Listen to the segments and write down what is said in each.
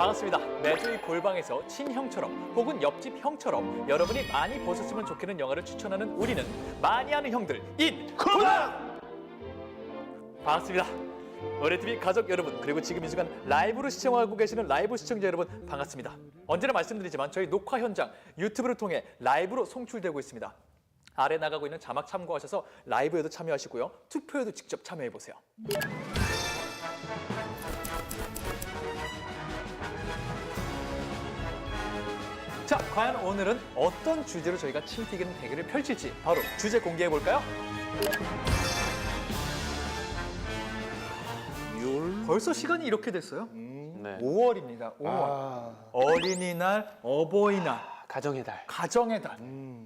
반갑습니다. 매주 이 골방에서 친형처럼 혹은 옆집 형처럼 여러분이 많이 보셨으면 좋겠는 영화를 추천하는 우리는 많이 하는 형들 인 골방! 반갑습니다. 의뢰TV 가족 여러분, 그리고 지금 이 순간 라이브로 시청하고 계시는 라이브 시청자 여러분 반갑습니다. 언제나 말씀드리지만 저희 녹화 현장 유튜브를 통해 라이브로 송출되고 있습니다. 아래 나가고 있는 자막 참고하셔서 라이브에도 참여하시고요. 투표에도 직접 참여해보세요. 자, 과연 오늘은 어떤 주제로 저희가 침 튀기는 대결을 펼칠지 바로 주제 공개해볼까요? 벌써 시간이 이렇게 됐어요? 네. 5월입니다. 5월. 어린이날, 어버이날, 가정의 달. 가정의 달.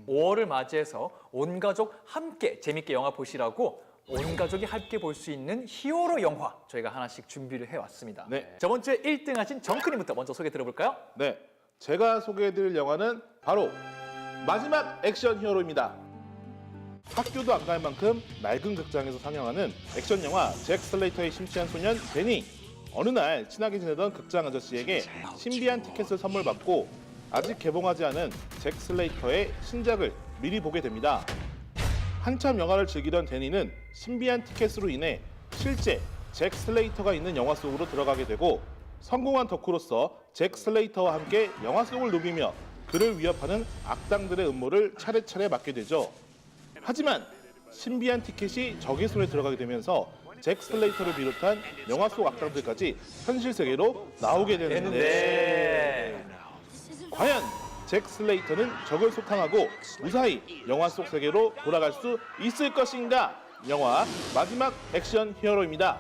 5월을 맞이해서 온 가족 함께 재밌게 영화 보시라고 온 가족이 함께 볼 수 있는 히어로 영화 저희가 하나씩 준비를 해왔습니다. 네. 저번 주에 1등 하신 정크님부터 먼저 소개 들어볼까요? 네, 제가 소개해드릴 영화는 바로 마지막 액션 히어로입니다. 학교도 안 갈 만큼 낡은 극장에서 상영하는 액션 영화 잭 슬레이터의 심취한 소년 데니. 어느 날 친하게 지내던 극장 아저씨에게 신비한 티켓을 선물 받고 아직 개봉하지 않은 잭 슬레이터의 신작을 미리 보게 됩니다. 한참 영화를 즐기던 데니는 신비한 티켓으로 인해 실제 잭 슬레이터가 있는 영화 속으로 들어가게 되고 성공한 덕후로서 잭 슬레이터와 함께 영화 속을 누비며 그를 위협하는 악당들의 음모를 차례차례 맡게 되죠. 하지만 신비한 티켓이 적의 손에 들어가게 되면서 잭 슬레이터를 비롯한 영화 속 악당들까지 현실 세계로 나오게 되는데 과연 잭 슬레이터는 적을 소탕하고 무사히 영화 속 세계로 돌아갈 수 있을 것인가? 영화 마지막 액션 히어로입니다.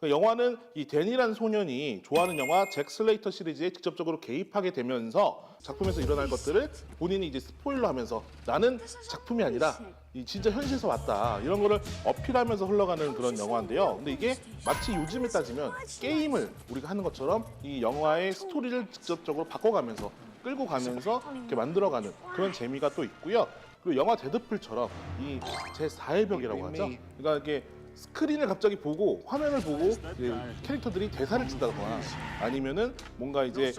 영화는 이 데니라는 소년이 좋아하는 영화 잭 슬레이터 시리즈에 직접적으로 개입하게 되면서 작품에서 일어날 것들을 본인이 이제 스포일러하면서 나는 작품이 아니라 이 진짜 현실에서 왔다 이런 거를 어필하면서 흘러가는 그런 영화인데요. 근데 이게 마치 요즘에 따지면 게임을 우리가 하는 것처럼 이 영화의 스토리를 직접적으로 바꿔가면서 끌고 가면서 이렇게 만들어가는 그런 재미가 또 있고요. 그리고 영화 데드풀처럼 이 제4의 벽이라고 하죠. 그러니까 이게 스크린을 갑자기 보고 화면을 보고 캐릭터들이 대사를 쓴다거나 아니면은 뭔가 이제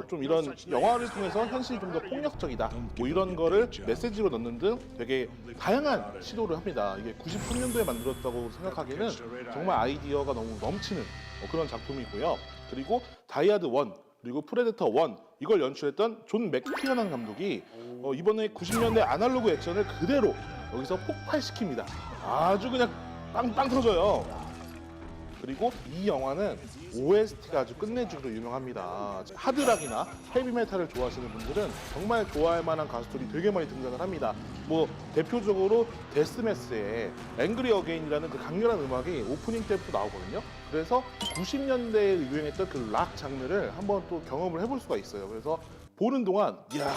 좀 이런 영화를 통해서 현실이 좀 더 폭력적이다 뭐 이런 거를 메시지로 넣는 등 되게 다양한 시도를 합니다. 이게 93년도에 만들었다고 생각하기에는 정말 아이디어가 너무 넘치는 그런 작품이고요. 그리고 다이하드 1 그리고 프레데터 1 이걸 연출했던 존 맥티어난 감독이 이번에 90년대 아날로그 액션을 그대로 여기서 폭발시킵니다. 아주 그냥 빵빵 터져요. 그리고 이 영화는 OST가 아주 끝내주기로 유명합니다. 하드락이나 헤비메탈을 좋아하시는 분들은 정말 좋아할 만한 가수들이 되게 많이 등장을 합니다. 뭐 대표적으로 데스매스의 앵그리 어게인이라는 그 강렬한 음악이 오프닝 때부터 나오거든요. 그래서 90년대에 유행했던 그 락 장르를 한번 또 경험을 해볼 수가 있어요. 그래서 보는 동안 이야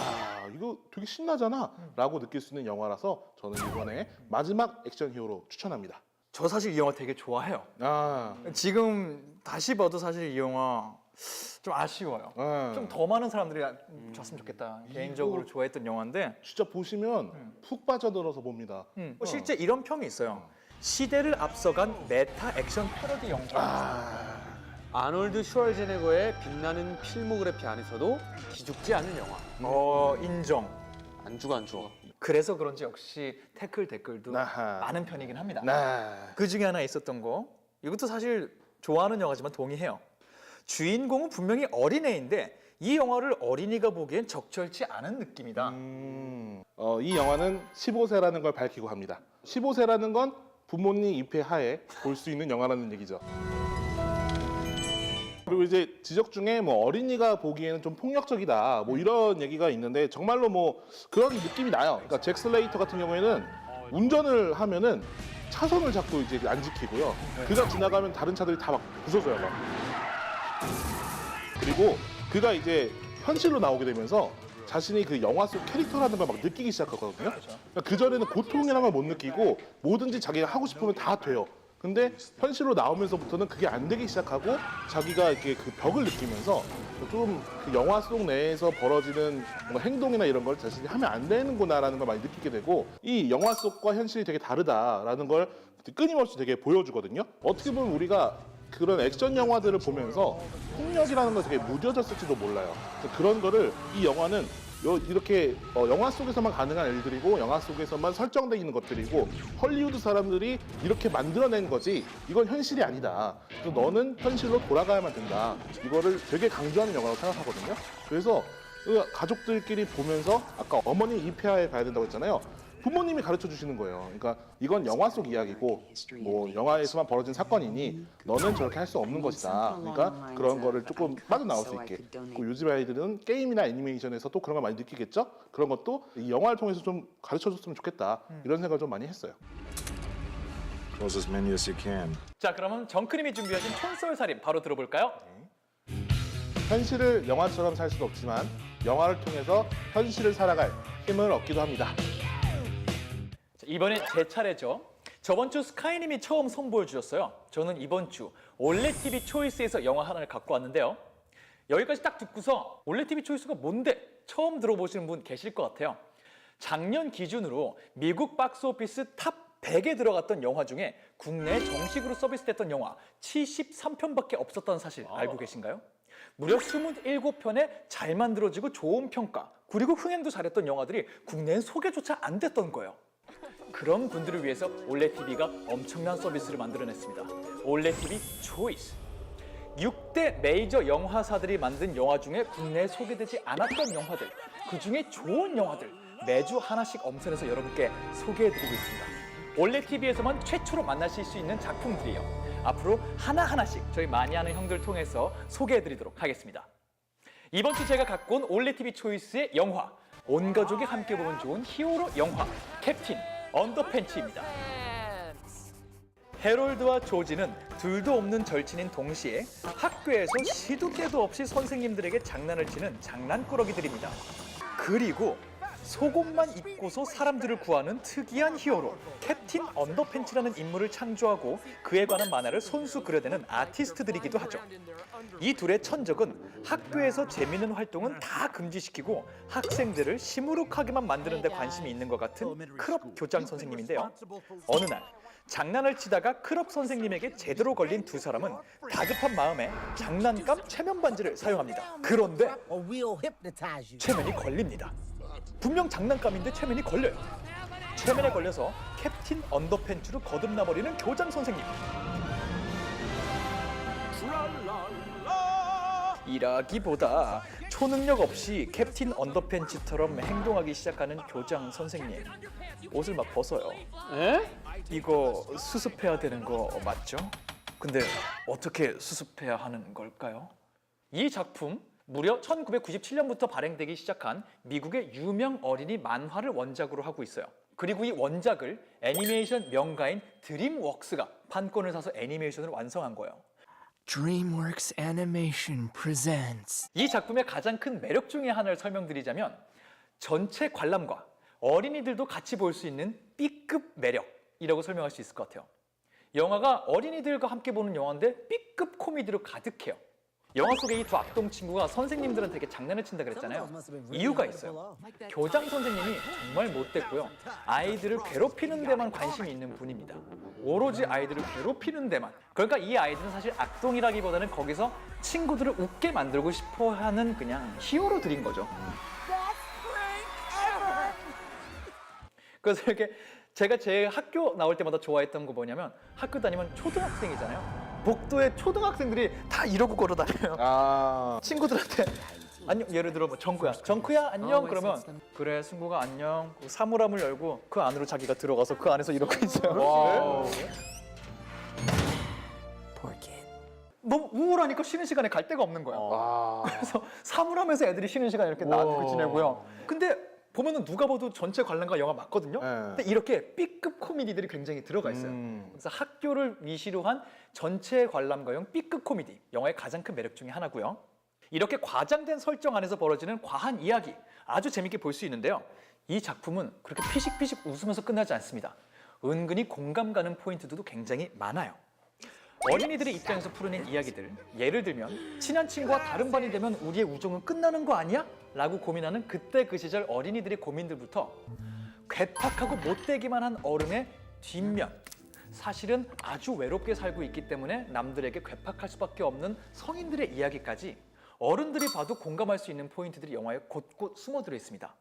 이거 되게 신나잖아 라고 느낄 수 있는 영화라서 저는 이번에 마지막 액션 히어로 추천합니다. 저 사실 이 영화 되게 좋아해요. 지금 다시 봐도 사실 이 영화 좀 아쉬워요. 좀 더 많은 사람들이 봤으면 좋겠다. 개인적으로 좋아했던 영화인데 진짜 보시면 푹 빠져들어서 봅니다. 실제 이런 평이 있어요. 시대를 앞서간 메타 액션 패러디 영화. 아놀드 슈왈제네거의 빛나는 필모그래피 안에서도 기죽지 않는 영화. 인정. 안 죽어. 그래서 그런지 역시 태클 댓글도 아하. 많은 편이긴 합니다. 네. 그 중에 하나 있었던 거, 이것도 사실 좋아하는 영화지만 동의해요. 주인공은 분명히 어린애인데 이 영화를 어린이가 보기엔 적절치 않은 느낌이다. 이 영화는 15세라는 걸 밝히고 합니다. 15세라는 건 부모님 입회 하에 볼 수 있는 영화라는 얘기죠. 그리고 이제 지적 중에 뭐 어린이가 보기에는 좀 폭력적이다 뭐 이런 얘기가 있는데 정말로 뭐 그런 느낌이 나요. 그러니까 잭 슬레이터 같은 경우에는 운전을 하면은 차선을 자꾸 이제 안 지키고요. 그가 지나가면 다른 차들이 다 막 부서져요. 막. 그리고 그가 이제 현실로 나오게 되면서 자신이 그 영화 속 캐릭터라는 걸 막 느끼기 시작하거든요. 그러니까 그전에는 고통이라는 걸 못 느끼고 뭐든지 자기가 하고 싶으면 다 돼요. 근데 현실로 나오면서부터는 그게 안 되기 시작하고 자기가 이렇게 그 벽을 느끼면서 좀 그 영화 속 내에서 벌어지는 뭔가 행동이나 이런 걸 자신이 하면 안 되는구나라는 걸 많이 느끼게 되고 이 영화 속과 현실이 되게 다르다라는 걸 끊임없이 되게 보여주거든요. 어떻게 보면 우리가 그런 액션 영화들을 보면서 폭력이라는 거 되게 무뎌졌을지도 몰라요. 그래서 그런 거를 이 영화는 이렇게 영화 속에서만 가능한 일들이고 영화 속에서만 설정되어 있는 것들이고 헐리우드 사람들이 이렇게 만들어낸 거지 이건 현실이 아니다. 그래서 너는 현실로 돌아가야만 된다. 이거를 되게 강조하는 영화라고 생각하거든요. 그래서 가족들끼리 보면서 아까 어머니 입회하에 가야 된다고 했잖아요. 부모님이 가르쳐 주시는 거예요. 그러니까 이건 영화 속 이야기고 뭐 영화에서만 벌어진 사건이니 너는 저렇게 할 수 없는 것이다. 그러니까 그런 거를 조금 빠져나올 수 있게. 그 요즘 아이들은 게임이나 애니메이션에서 또 그런 걸 많이 느끼겠죠? 그런 것도 이 영화를 통해서 좀 가르쳐 줬으면 좋겠다. 이런 생각을 좀 많이 했어요. Close as many as you can. 자, 그러면 정크님이 준비하신 촌썰살인 바로 들어볼까요? 현실을 영화처럼 살 수는 없지만 영화를 통해서 현실을 살아갈 힘을 얻기도 합니다. 자, 이번엔 제 차례죠. 저번 주 스카이님이 처음 선보여 주셨어요. 저는 이번 주 올레TV 초이스에서 영화 하나를 갖고 왔는데요. 여기까지 딱 듣고서 올레TV 초이스가 뭔데? 처음 들어보시는 분 계실 것 같아요. 작년 기준으로 미국 박스오피스 탑 100에 들어갔던 영화 중에 국내에 정식으로 서비스됐던 영화 73편밖에 없었다는 사실 알고 계신가요? 무려 27편의 잘 만들어지고 좋은 평가 그리고 흥행도 잘했던 영화들이 국내엔 소개조차 안 됐던 거예요. 그런 분들을 위해서 올레TV가 엄청난 서비스를 만들어냈습니다. 올레TV 초이스. 6대 메이저 영화사들이 만든 영화 중에 국내에 소개되지 않았던 영화들, 그중에 좋은 영화들 매주 하나씩 엄선해서 여러분께 소개해드리고 있습니다. 올레TV에서만 최초로 만나실 수 있는 작품들이에요. 앞으로 하나하나씩 저희 많이 하는 형들 통해서 소개해드리도록 하겠습니다. 이번 주 제가 갖고 온 올레TV 초이스의 영화, 온 가족이 함께 보면 좋은 히어로 영화 캡틴 언더팬츠입니다. 해롤드와 조지는 둘도 없는 절친인 동시에 학교에서 시도 때도 없이 선생님들에게 장난을 치는 장난꾸러기들입니다. 그리고 속옷만 입고서 사람들을 구하는 특이한 히어로 캡틴 언더팬츠라는 인물을 창조하고 그에 관한 만화를 손수 그려내는 아티스트들이기도 하죠. 이 둘의 천적은 학교에서 재미있는 활동은 다 금지시키고 학생들을 시무룩하게만 만드는 데 관심이 있는 것 같은 클럽 교장 선생님인데요. 어느 날 장난을 치다가 클럽 선생님에게 제대로 걸린 두 사람은 다급한 마음에 장난감 최면 반지를 사용합니다. 그런데 최면이 걸립니다. 분명 장난감인데 최면이 걸려요. 최면에 걸려서 캡틴 언더팬츠로 거듭나버리는 교장 선생님. 이라기보다 초능력 없이 캡틴 언더팬츠처럼 행동하기 시작하는 교장 선생님. 옷을 막 벗어요. 에? 이거 수습해야 되는 거 맞죠? 근데 어떻게 수습해야 하는 걸까요? 이 작품 무려 1997년부터 발행되기 시작한 미국의 유명 어린이 만화를 원작으로 하고 있어요. 그리고 이 원작을 애니메이션 명가인 드림웍스가 판권을 사서 애니메이션을 완성한 거예요. DreamWorks Animation presents. 이 작품의 가장 큰 매력 중에 하나를 설명드리자면 전체 관람과 어린이들도 같이 볼 수 있는 B급 매력이라고 설명할 수 있을 것 같아요. 영화가 어린이들과 함께 보는 영화인데 B급 코미디로 가득해요. 영화 속의 이 두 악동 친구가 선생님들한테 장난을 친다 그랬잖아요. 이유가 있어요. 교장 선생님이 정말 못됐고요. 아이들을 괴롭히는 데만 관심이 있는 분입니다. 오로지 아이들을 괴롭히는 데만. 그러니까 이 아이들은 사실 악동이라기보다는 거기서 친구들을 웃게 만들고 싶어 하는 그냥 히어로들인 거죠. 그래서 이렇게 제가 제 학교 나올 때마다 좋아했던 거 뭐냐면 학교 다니면 초등학생이잖아요. 복도에 초등학생들이 다 이러고 걸어 다녀요. 친구들한테 안녕, 예를 들어 뭐 정크야 안녕 그러면 그래 승구가 안녕. 사물함을 열고 그 안으로 자기가 들어가서 그 안에서 이러고 있어요. Poor kid. 너무 우울하니까 쉬는 시간에 갈 데가 없는 거야. 그래서 사물함에서 애들이 쉬는 시간에 이렇게 놔두고 지내고요. 근데 보면은 누가 봐도 전체 관람가 영화 맞거든요. 근데 이렇게 B급 코미디들이 굉장히 들어가 있어요. 그래서 학교를 위시로 한 전체 관람가용 B급 코미디, 영화의 가장 큰 매력 중에 하나고요. 이렇게 과장된 설정 안에서 벌어지는 과한 이야기, 아주 재밌게 볼 수 있는데요. 이 작품은 그렇게 피식피식 웃으면서 끝나지 않습니다. 은근히 공감 가는 포인트도 굉장히 많아요. 어린이들의 입장에서 풀어낸 이야기들, 예를 들면 친한 친구와 다른 반이 되면 우리의 우정은 끝나는 거 아니야? 라고 고민하는 그때 그 시절 어린이들의 고민들부터 괴팍하고 못되기만 한 어른의 뒷면, 사실은 아주 외롭게 살고 있기 때문에 남들에게 괴팍할 수밖에 없는 성인들의 이야기까지 어른들이 봐도 공감할 수 있는 포인트들이 영화에 곳곳 숨어들어 있습니다.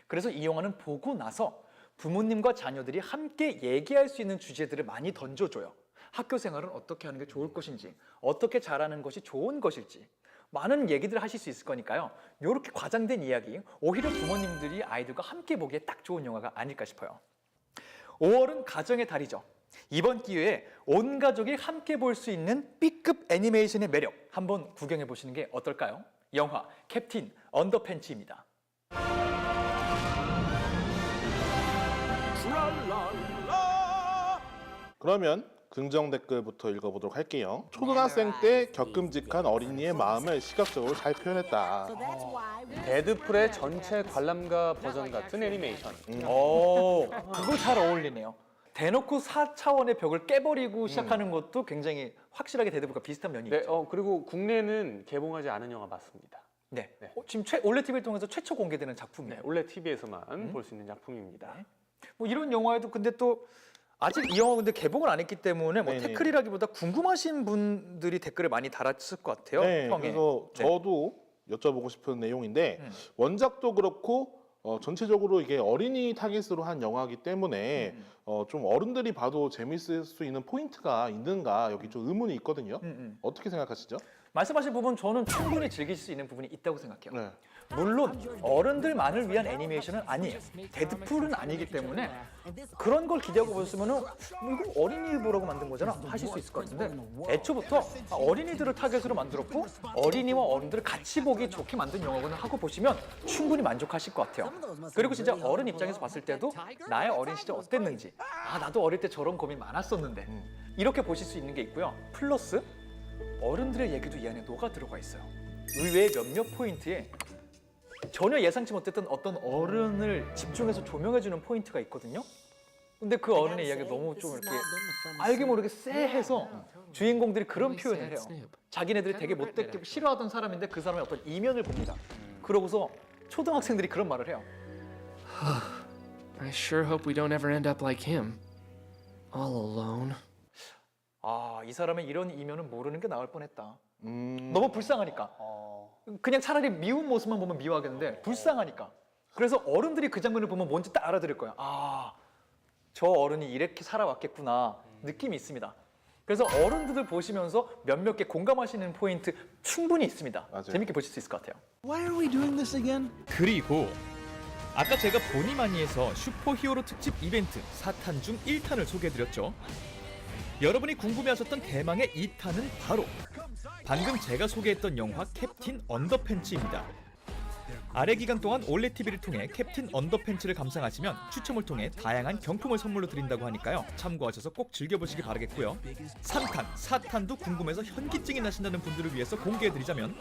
그래서 이 영화는 보고 나서 부모님과 자녀들이 함께 얘기할 수 있는 주제들을 많이 던져줘요. 학교 생활은 어떻게 하는 게 좋을 것인지, 어떻게 잘하는 것이 좋은 것일지 많은 얘기들을 하실 수 있을 거니까요. 이렇게 과장된 이야기, 오히려 부모님들이 아이들과 함께 보기에 딱 좋은 영화가 아닐까 싶어요. 5월은 가정의 달이죠. 이번 기회에 온 가족이 함께 볼 수 있는 B급 애니메이션의 매력 한번 구경해 보시는 게 어떨까요? 영화 캡틴 언더팬츠입니다. 그러면 긍정 댓글부터 읽어보도록 할게요. 초등학생 때 겪음직한 어린이의 마음을 시각적으로 잘 표현했다. 데드풀의 전체 관람가 버전 같은 애니메이션. 그거 잘 어울리네요. 대놓고 4차원의 벽을 깨버리고 시작하는 것도 굉장히 확실하게 데드풀과 비슷한 면이 네, 있죠. 그리고 국내는 개봉하지 않은 영화 맞습니다. 네. 네. 지금 올레 TV를 통해서 최초 공개되는 작품이에요. 네, 원래 TV에서만 볼 수 있는 작품입니다. 뭐 이런 영화에도 근데 또 아직 이 영화 근데 개봉을 안 했기 때문에 뭐 네네. 태클이라기보다 궁금하신 분들이 댓글을 많이 달았을 것 같아요. 네, 평에. 그래서 네. 저도 여쭤보고 싶은 내용인데 원작도 그렇고 전체적으로 이게 어린이 타깃으로 한 영화이기 때문에 좀 어른들이 봐도 재밌을 수 있는 포인트가 있는가 여기 좀 의문이 있거든요. 어떻게 생각하시죠? 말씀하신 부분 저는 충분히 즐길 수 있는 부분이 있다고 생각해요. 네. 물론 어른들만을 위한 애니메이션은 아니에요. 데드풀은 아니기 때문에 그런 걸 기대하고 보셨으면은 이거 어린이 보라고 만든 거잖아 하실 수 있을 것 같은데 애초부터 어린이들을 타겟으로 만들었고 어린이와 어른들을 같이 보기 좋게 만든 영화구나 하고 보시면 충분히 만족하실 것 같아요. 그리고 진짜 어른 입장에서 봤을 때도 나의 어린 시절 어땠는지 나도 어릴 때 저런 고민 많았었는데 이렇게 보실 수 있는 게 있고요. 플러스 어른들의 얘기도 이 안에 녹아 들어가 있어요. 의외의 몇몇 포인트에 전혀 예상치 못했던 어떤 어른을 집중해서 조명해주는 포인트가 있거든요. 근데 그 어른의 이야기가 너무 좀 이렇게 알게 모르게 쎄해서 주인공들이 그런 표현을 해요. 자기네들이 되게 못되게 싫어하던 사람인데 그 사람의 어떤 이면을 봅니다. 그러고서 초등학생들이 그런 말을 해요. I sure hope we don't ever end up like him. All alone. 이 사람의 이런 이면은 모르는 게 나을 뻔했다. 너무 불쌍하니까. 그냥 차라리 미운 모습만 보면 미워하겠는데 불쌍하니까. 그래서 어른들이 그 장면을 보면 뭔지 딱 알아들을 거야. 저 어른이 이렇게 살아왔겠구나 느낌이 있습니다. 그래서 어른들 보시면서 몇몇 개 공감하시는 포인트 충분히 있습니다. 맞아요. 재밌게 보실 수 있을 것 같아요. Why are we doing this again? 그리고 아까 제가 보니마니에서 슈퍼히어로 특집 이벤트 4탄 중 1탄을 소개해드렸죠. 여러분이 궁금해하셨던 대망의 2탄은 바로 방금 제가 소개했던 영화 캡틴 언더팬츠입니다. 아래 기간 동안 올레 TV를 통해 캡틴 언더팬츠를 감상하시면 추첨을 통해 다양한 경품을 선물로 드린다고 하니까요. 참고하셔서 꼭 즐겨보시기 바라겠고요. 3탄, 4탄도 궁금해서 현기증이 나신다는 분들을 위해서 공개해드리자면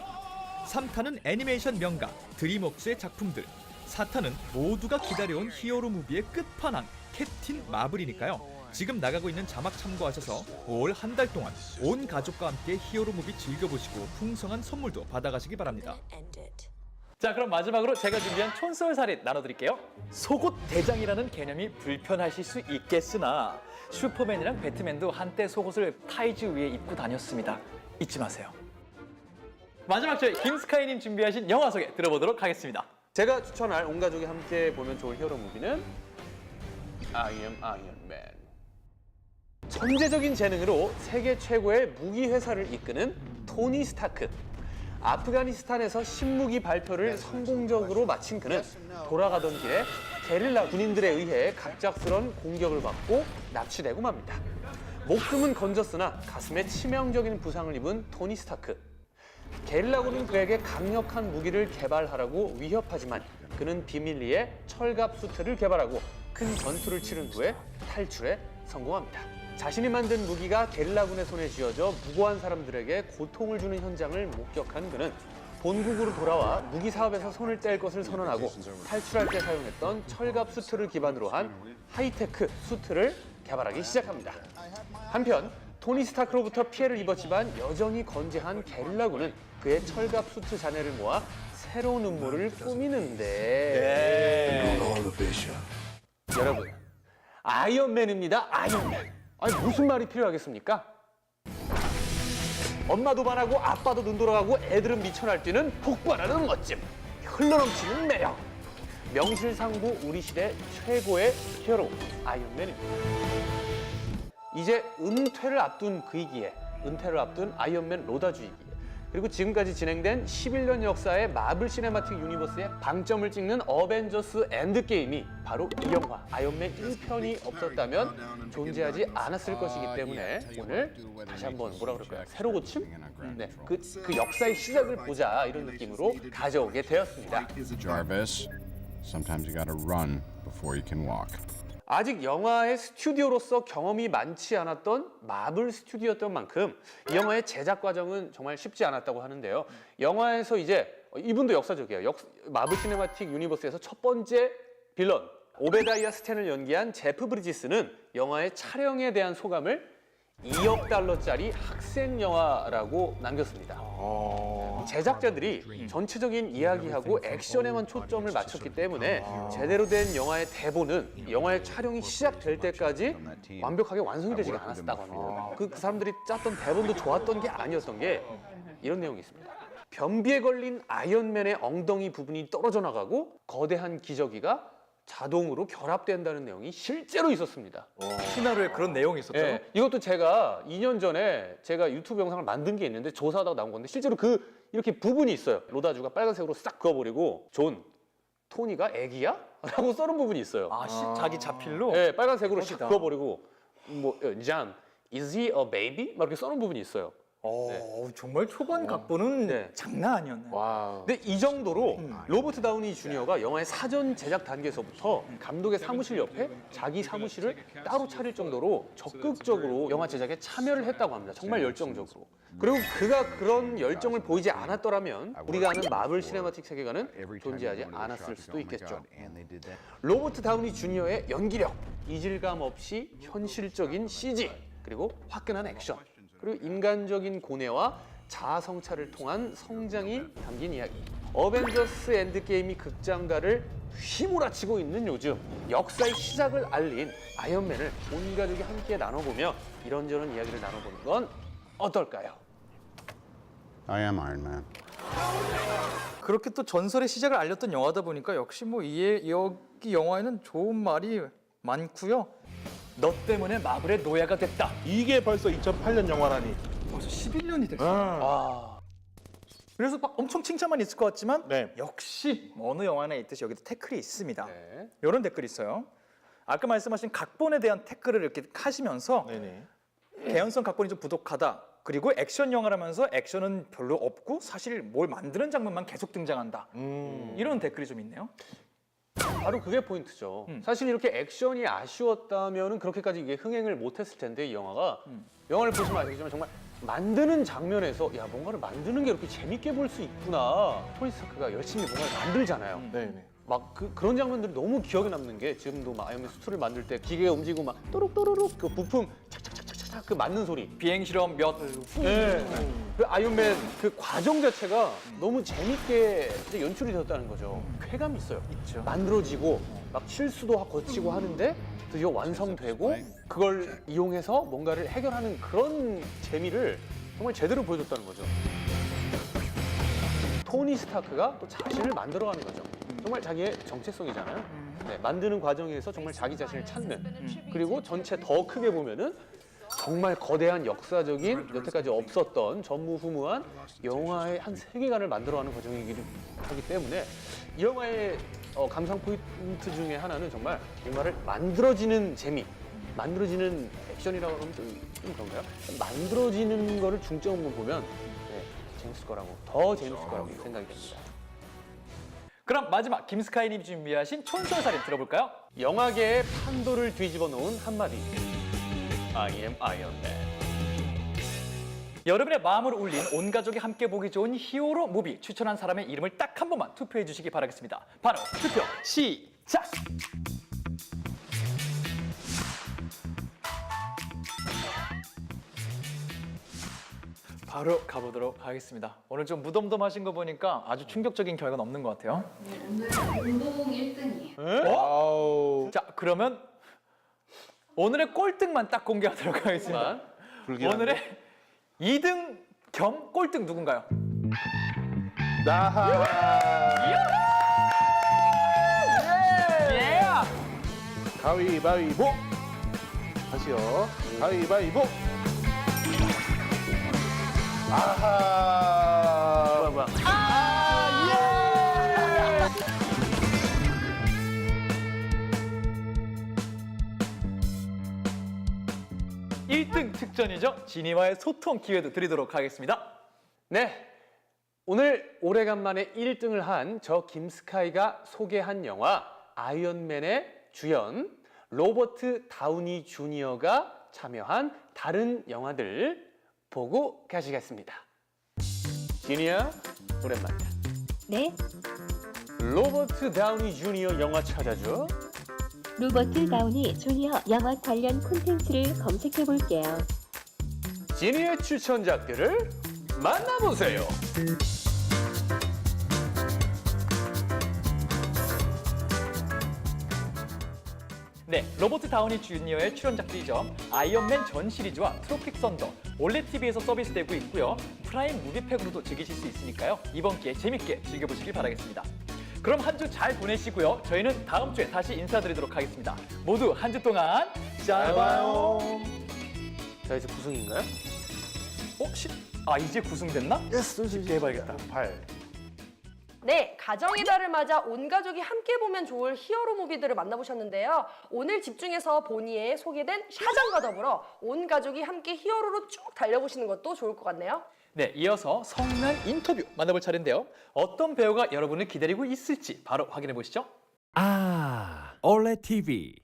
3탄은 애니메이션 명가 드림웍스의 작품들, 4탄은 모두가 기다려온 히어로 무비의 끝판왕 캡틴 마블이니까요. 지금 나가고 있는 자막 참고하셔서 5월 한 달 동안 온 가족과 함께 히어로 무비 즐겨보시고 풍성한 선물도 받아가시기 바랍니다. 자, 그럼 마지막으로 제가 준비한 촌썰살인 나눠드릴게요. 속옷 대장이라는 개념이 불편하실 수 있겠으나 슈퍼맨이랑 배트맨도 한때 속옷을 타이즈 위에 입고 다녔습니다. 잊지 마세요. 마지막 저희 김스카이님 준비하신 영화 소개 들어보도록 하겠습니다. 제가 추천할 온 가족이 함께 보면 좋을 히어로 무비는 I am Iron Man. 천재적인 재능으로 세계 최고의 무기 회사를 이끄는 토니 스타크. 아프가니스탄에서 신무기 발표를 성공적으로 마친 그는 돌아가던 길에 게릴라 군인들에 의해 갑작스런 공격을 받고 납치되고 맙니다. 목숨은 건졌으나 가슴에 치명적인 부상을 입은 토니 스타크. 게릴라군은 그에게 강력한 무기를 개발하라고 위협하지만 그는 비밀리에 철갑 수트를 개발하고 큰 전투를 치른 후에 탈출에 성공합니다. 자신이 만든 무기가 게릴라군의 손에 쥐어져 무고한 사람들에게 고통을 주는 현장을 목격한 그는 본국으로 돌아와 무기 사업에서 손을 뗄 것을 선언하고 탈출할 때 사용했던 철갑 수트를 기반으로 한 하이테크 수트를 개발하기 시작합니다. 한편 토니 스타크로부터 피해를 입었지만 여전히 건재한 게릴라군은 그의 철갑 수트 잔해를 모아 새로운 음모를 꾸미는데 여러분, 아이언맨입니다. 아이언맨. 아니 무슨 말이 필요하겠습니까? 엄마도 반하고 아빠도 눈 돌아가고 애들은 미쳐 날뛰는 폭발하는 멋짐, 흘러넘치는 매력. 명실상부 우리 시대 최고의 히어로 아이언맨입니다. 이제 은퇴를 앞둔 그이기에, 은퇴를 앞둔 아이언맨 로다주이기에, 그리고 지금까지 진행된 11년 역사의 마블 시네마틱 유니버스의 방점을 찍는 어벤져스 엔드게임이 바로 이 영화 아이언맨 1편이 없었다면 존재하지 않았을 것이기 때문에 오늘 다시 한번 뭐라 그럴까요? 새로 고침? 네, 그 역사의 시작을 보자 이런 느낌으로 가져오게 되었습니다. Jarvis, sometimes you gotta run before you can walk. 아직 영화의 스튜디오로서 경험이 많지 않았던 마블 스튜디오였던 만큼 이 영화의 제작 과정은 정말 쉽지 않았다고 하는데요. 영화에서 이제 이분도 역사적이에요. 마블 시네마틱 유니버스에서 첫 번째 빌런 오베다이아 스탠을 연기한 제프 브리지스는 영화의 촬영에 대한 소감을 2억 달러짜리 학생 영화라고 남겼습니다. 제작자들이 전체적인 이야기하고 액션에만 초점을 맞췄기 때문에 제대로 된 영화의 대본은 영화의 촬영이 시작될 때까지 완벽하게 완성이 되지 않았다고 합니다. 그 사람들이 짰던 대본도 좋았던 게 아니었던 게 이런 내용이 있습니다. 변비에 걸린 아이언맨의 엉덩이 부분이 떨어져 나가고 거대한 기저귀가 자동으로 결합된다는 내용이 실제로 있었습니다. 시나리오에 그런 내용이 있었죠. 예, 이것도 제가 2년 전에 제가 유튜브 영상을 만든 게 있는데 조사하다가 나온 건데 실제로 이렇게 부분이 있어요. 로다주가 빨간색으로 싹 그어버리고 존, 토니가 애기야? 라고 써놓은 부분이 있어요. 자기 자필로? 예, 빨간색으로 싹 멋지다. 그어버리고 John, is he a baby? 막 이렇게 써놓은 부분이 있어요. 정말 초반 각본은 네. 장난 아니었네. 와. 근데 이 정도로 로버트 다우니 주니어가 영화의 사전 제작 단계에서부터 감독의 사무실 옆에 자기 사무실을 따로 차릴 정도로 적극적으로 영화 제작에 참여를 했다고 합니다. 정말 열정적으로. 그리고 그가 그런 열정을 보이지 않았더라면 우리가 아는 마블 시네마틱 세계관은 존재하지 않았을 수도 있겠죠. 로버트 다우니 주니어의 연기력, 이질감 없이 현실적인 CG, 그리고 화끈한 액션, 그리고 인간적인 고뇌와 자아 성찰을 통한 성장이 담긴 이야기. 어벤져스 엔드게임이 극장가를 휘몰아치고 있는 요즘 역사의 시작을 알린 아이언맨을 온 가족이 함께 나눠보며 이런저런 이야기를 나눠보는 건 어떨까요? I am Iron Man. 그렇게 또 전설의 시작을 알렸던 영화다 보니까 역시 뭐 여기 영화에는 좋은 말이 많고요. 너 때문에 마블의 노예가 됐다. 이게 벌써 2008년 영화라니. 벌써 11년이 됐어요. 아, 그래서 막 엄청 칭찬만 있을 것 같지만 네. 역시 어느 영화나 있듯이 여기도 태클이 있습니다. 네. 이런 댓글이 있어요. 아까 말씀하신 각본에 대한 태클을 이렇게 하시면서 네네. 개연성 각본이 좀 부족하다. 그리고 액션 영화라면서 액션은 별로 없고 사실 뭘 만드는 장면만 계속 등장한다. 이런 댓글이 좀 있네요. 바로 그게 포인트죠. 사실 이렇게 액션이 아쉬웠다면 그렇게까지 이게 흥행을 못했을 텐데 이 영화가 영화를 보시면 아시겠지만 정말 만드는 장면에서 야 뭔가를 만드는 게 이렇게 재밌게 볼 수 있구나. 토니 스타크가 열심히 뭔가를 만들잖아요. 네네. 막 그런 장면들이 너무 기억에 남는 게 지금도 막 아이언맨 수트를 만들 때 기계가 움직이고 막 또룩또룩 그 부품 착착착착착 그 맞는 소리. 비행 실험 몇 네. 그 아이언맨 그 과정 자체가 너무 재밌게 이제 연출이 되었다는 거죠. 쾌감이 있어요. 있죠. 만들어지고 막 실수도 거치고 하는데 드디어 완성되고 그걸 이용해서 뭔가를 해결하는 그런 재미를 정말 제대로 보여줬다는 거죠. 토니 스타크가 또 자신을 만들어가는 거죠. 정말 자기의 정체성이잖아요. 네, 만드는 과정에서 정말 자기 자신을 찾는. 그리고 전체 더 크게 보면은 정말 거대한 역사적인 여태까지 없었던 전무후무한 영화의 한 세계관을 만들어가는 과정이기 하기 때문에 이 영화의 감상 포인트 중에 하나는 정말 뭔가를 만들어지는 재미, 만들어지는 액션이라고 하면 좀 그런가요? 만들어지는 거를 중점으로 보면 네, 재밌을 거라고, 더 재밌을 거라고 생각이 됩니다. 그럼 마지막 김스카이님이 준비하신 촌철살인 들어볼까요? 영화계의 판도를 뒤집어 놓은 한마디. I am Iron Man. 여러분의 마음을 울린 온 가족이 함께 보기 좋은 히어로 무비 추천한 사람의 이름을 딱 한 번만 투표해 주시기 바라겠습니다. 바로 투표 시작! 바로 가보도록 하겠습니다. 오늘 좀 무덤덤하신 거 보니까 아주 충격적인 결과는 없는 것 같아요. 오늘 운동 1등이에요. 아우. 자, 그러면 오늘의 꼴등만 딱 공개하도록 하겠습니다. 불길한데? 오늘의 2등 겸 꼴등 누군가요? 나하. 예! 가위바위보. 다시요. 가위바위보. 아하. 뭐야. 일 1등 특전이죠. 지니와의 소통 기회도 드리도록 하겠습니다. 네, 오늘 오래간만에 1등을 한 저 김스카이가 소개한 영화 아이언맨의 주연 로버트 다우니 주니어가 참여한 다른 영화들 보고 가시겠습니다. 주니어, 오랜만이다. 네, 로버트 다우니 주니어 영화 찾아줘. 로버트 다우니 주니어 영화 관련 콘텐츠를 검색해 볼게요. 지니의 추천작들을 만나보세요. 네, 로버트 다우니 주니어의 출연작들이죠. 아이언맨 전 시리즈와 트로픽 선더, 올레 TV에서 서비스되고 있고요. 프라임 무비팩으로도 즐기실 수 있으니까요. 이번 기회 재밌게 즐겨보시길 바라겠습니다. 그럼 한 주 잘 보내시고요. 저희는 다음 주에 다시 인사드리도록 하겠습니다. 모두 한 주 동안 잘 봐요. 자, 이제 구승인가요? 이제 구승됐나? 쉽게 해봐야겠다. 8. 네, 가정의 달을 맞아 온 가족이 함께 보면 좋을 히어로 무비들을 만나보셨는데요. 오늘 집중해서 보니에 소개된 샤잠과 더불어 온 가족이 함께 히어로로 쭉 달려보시는 것도 좋을 것 같네요. 네, 이어서 성난 인터뷰 만나볼 차례인데요. 어떤 배우가 여러분을 기다리고 있을지 바로 확인해 보시죠. 올레 TV